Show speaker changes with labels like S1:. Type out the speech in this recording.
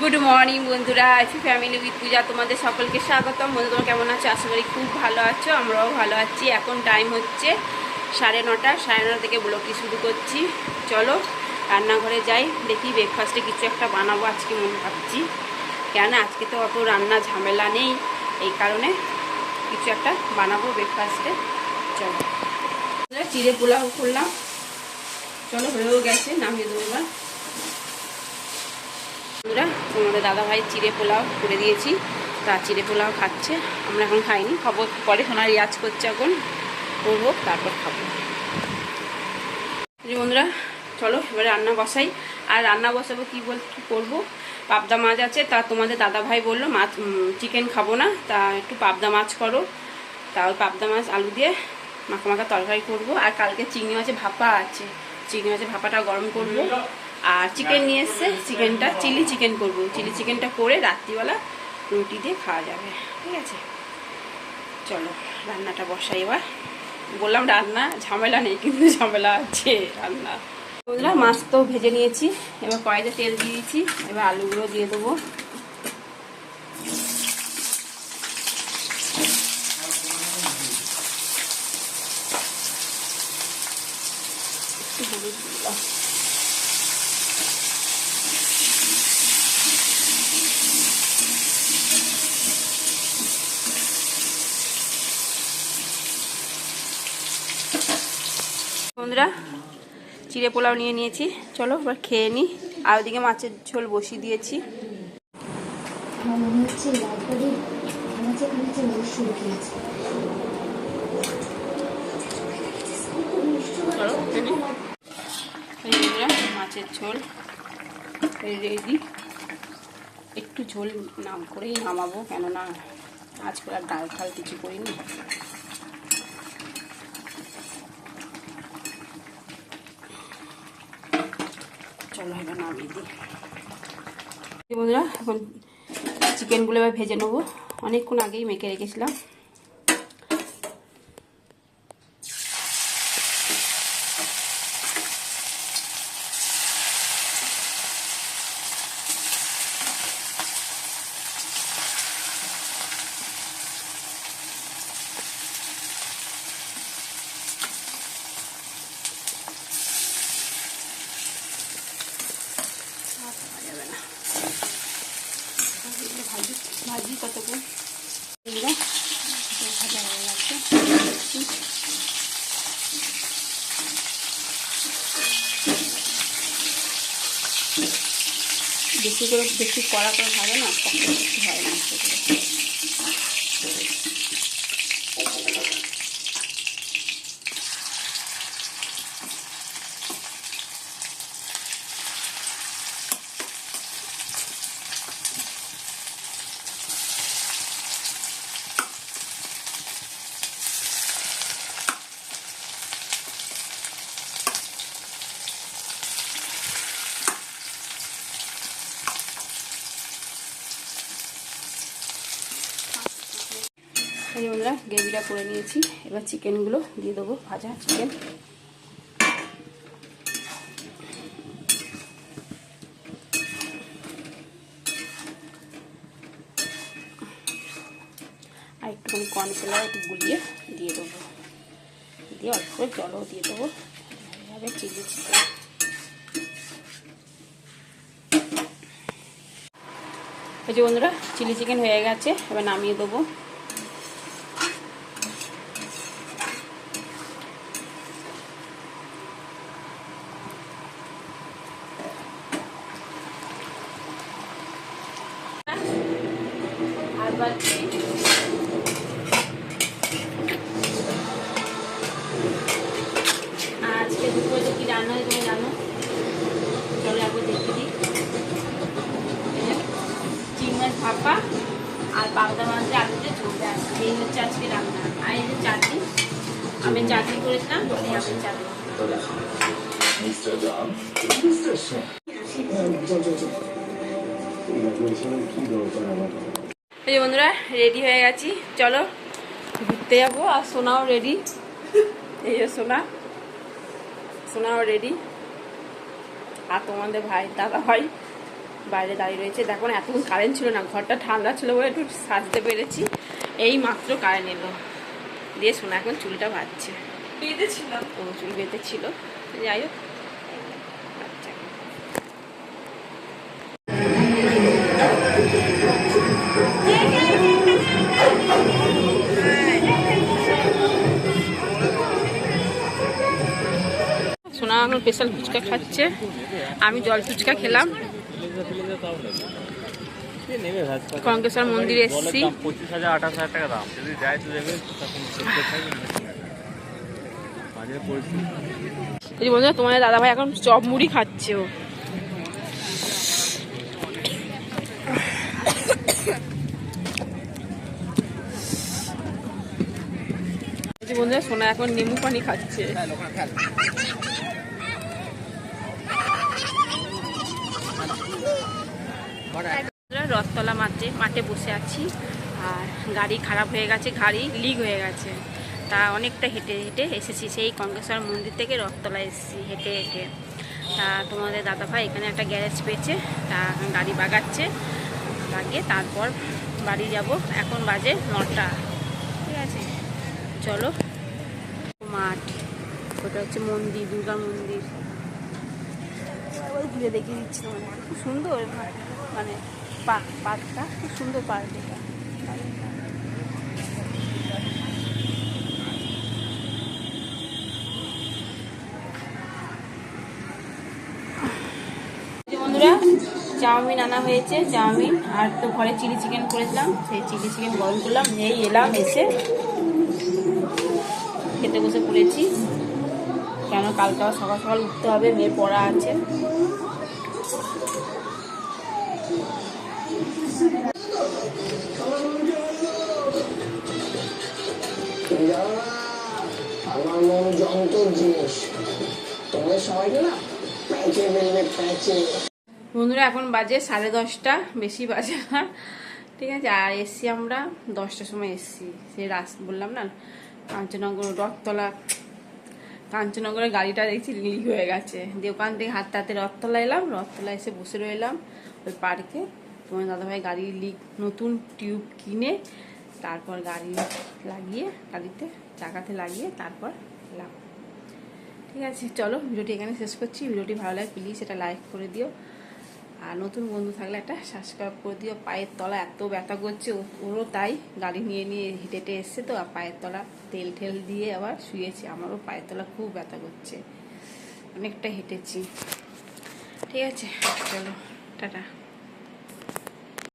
S1: Good morning বন্ধুরা, আছি family with পূজা। তোমাদের সকলকে স্বাগতম। বন্ধু, তোমরা কেমন আছো? আশা করি খুব ভালো আছো, আমরাও ভালো আছি। এখন টাইম হচ্ছে 9:30। 9:30 থেকে ব্লগটি শুরু করছি। চলো রান্নাঘরে যাই, দেখি ব্রেকফাস্টে কিছু একটা বানাবো আজকে মনে ভাবছি। কেন আজকে তো অত রান্না ঝামেলা নেই, এই কারণে কিছু একটা বানাবো ব্রেকফাস্টে। চলো চিড়ে পোলাও করলাম, চলো হয়েও গেছে, নামিয়ে দেবো এবার। বন্ধুরা, তোমাদের দাদাভাই চিড়ে পোলাও করে দিয়েছি, তা চিড়ে পোলাও খাচ্ছে। আমরা এখন খাইনি, খাবো পরে। সোনা রিয়াজ করছে, এখন করবো, তারপর খাবো। বন্ধুরা চলো এবার রান্না বসাই। আর রান্না বসাবো কী করবো, পাবদা মাছ আছে। তা তোমাদের দাদাভাই বললো মাছ চিকেন খাবো না, তা একটু পাবদা মাছ করো। তা ওই পাবদা মাছ আলু দিয়ে মাখা মাখা তরকারি করবো। আর কালকে চিংড়ি মাছের ভাপা আছে, চিংড়ি মাছের ভাপাটা গরম করবো। আর চিকেন নিয়ে এসছে, চিকেনটা চিলি চিকেন করবো। চিলি চিকেনটা করে রাত্রিবেলা রুটি দিয়ে খাওয়া যাবে, ঠিক আছে? চলো রান্নাটা বসাই এবার। বললাম রান্না ঝামেলা নেই, কিন্তু ঝামেলা আছে রান্না। বন্ধুরা, মাছ তো ভেজে নিয়েছি, এবার কড়াইতে তেল দিয়ে দিয়েছি। এবার আলুগুলো দিয়ে দেবো। হলুদ দিলাম। বন্ধুরা, চিড়ে পোলাও নিয়ে নিয়েছি, চলো এবার খেয়ে নিই। আর ওদিকে মাছের ঝোল বসিয়ে দিয়েছি। মাছের ঝোল রেডি। একটু ঝোল নাম করেই নামাবো, কেননা আজকাল আর ডাল ফাল কিছু করিনি। চলো এবার নামিয়ে দিই। বন্ধুরা, এখন চিকেনগুলো এবার ভেজে নেবো। অনেকক্ষণ আগেই মেখে রেখেছিলাম। ভাজি কতক্ষণ ভাজা হয়ে গেছে। বেশি কড়া করে ভালো না, শক্ত হয় না। বন্ধুরা, গ্রেভিটা করে নিয়েছি, এবার চিকেনগুলো দিয়ে দেবো। ভাজা চিকেন আর একটুখানি কর্নফ্লাওয়ার একটু গুলিয়ে দিয়ে দেবো, দিয়ে অল্প করে জলও দিয়ে দেবো। এভাবে চিলি চিকেন। এই যে বন্ধুরা, চিলি চিকেন হয়ে গেছে, এবার নামিয়ে দেবো। আজকে দুপুরে কি রান্না হয় তুমি জানো? চলো একবার দেখে দিই। চিংড়ি মাছ ভাপা আর পাবদা মাছের আলুতে ঝোল আছে, এই হচ্ছে আজকে রান্না। আর এই যে চাটনি, আমি চাটনি করেছিলাম, এই আমি চাটনি। এই যে বন্ধুরা, রেডি হয়ে গেছি, চলো ঘুরতে যাবো। আর সোনাও রেডি, এই যে সোনাও রেডি। আর তোমাদের দাদা ভাই বাইরে দাঁড়িয়ে রয়েছে। দেখো না, এতক্ষণ কারেন্ট ছিল না, ঘরটা ঠান্ডা ছিল বলে একটু সাজতে পেরেছি। এই মাত্র কারেন্ট এলো, দিয়ে শোনা এখন চুলটা ভাজছে।
S2: বেঁধেছিলাম,
S1: ও চুল বেঁধে ছিল, যাই হোক। আচ্ছা, সোনা এখন স্পেশাল ফুচকা খাচ্ছে, আমি জল ফুচকা খেলাম। কঙ্কেশ্বর মন্দিরে এসেছি।
S3: 25,000-28,000 টাকা দাম, যদি যায় তো দেবে।
S1: এই বন্ধুরা, তোমাদের দাদাভাই এখন চপ মুড়ি খাচ্ছে। ও বন্ধুরা, সোনা এখন নেমু পানি খাচ্ছে। রথতলা মাঠে বসে আছি, আর গাড়ি খারাপ হয়ে গেছে, গাড়ি লিক হয়ে গেছে। তা অনেকটা হেঁটে হেঁটে এসেছি, সেই কঙ্কেশ্বর মন্দির থেকে রথতলা এসেছি হেঁটে হেঁটে। তা তোমাদের দাদাভাই এখানে একটা গ্যারেজ পেয়েছে, তা গাড়ি বাগাচ্ছে, লাগিয়ে তারপর বাড়ি যাব। এখন বাজে 9টা, ঠিক আছে। চলো, মাঠ, ওটা হচ্ছে মন্দির, দুর্গা মন্দির। ঘুরে দেখিয়ে দিচ্ছি তোমাদের, খুব সুন্দর মানে পার্কটা, খুব সুন্দর পার্ক এটা। বন্ধুরা, চাউমিন আনা হয়েছে, চাউমিন আর তো ঘরে চিলি চিকেন করেছিলাম, সেই চিলি চিকেন গরম করলাম, এই এলাম, এসে খেতে বসে পড়েছি। কেন কালকে আবার সকাল সকাল উঠতে হবে, মেয়ে পড়া আছে।
S4: আমার মন যন্ত্র জিনিস, তোমাদের সবাইকে না প্যাচে ফেলবে, প্যাচে।
S1: বন্ধুরা, এখন বাজে 10:30, বেশি বাজে না, ঠিক আছে। আর এসছি আমরা 10টার সময় এসছি, সে বললাম না কাঞ্চননগর রথতলা, কাঞ্চননগরের গাড়িটা দেখছি লিক হয়ে গেছে, দিয়ে ওখান থেকে হাঁটতে হাঁটতে রথতলা এলাম, রথতলা এসে বসে রইলাম ওই পার্কে। তোমার দাদাভাই গাড়ি লিক নতুন টিউব কিনে তারপর গাড়ি লাগিয়ে, গাড়িতে চাকাতে লাগিয়ে তারপর এলাম, ঠিক আছে। চলো, ভিডিওটি এখানে শেষ করছি। ভিডিওটি ভালো লাগে প্লিজ এটা লাইক করে দিও, আর নতুন বন্ধু থাকলে একটা সাবস্ক্রাইব করে দিও। পায়ের তলা এত ব্যথা করছে, ওরও তাই, গাড়ি নিয়ে নিয়ে হেঁটে হেঁটে এসছে তো, আর পায়ের তলা তেল ঠেল দিয়ে আবার শুয়েছি, আমারও পায়ের তলা খুব ব্যথা করছে, অনেকটা হেঁটেছি, ঠিক আছে। চলো, টাটা।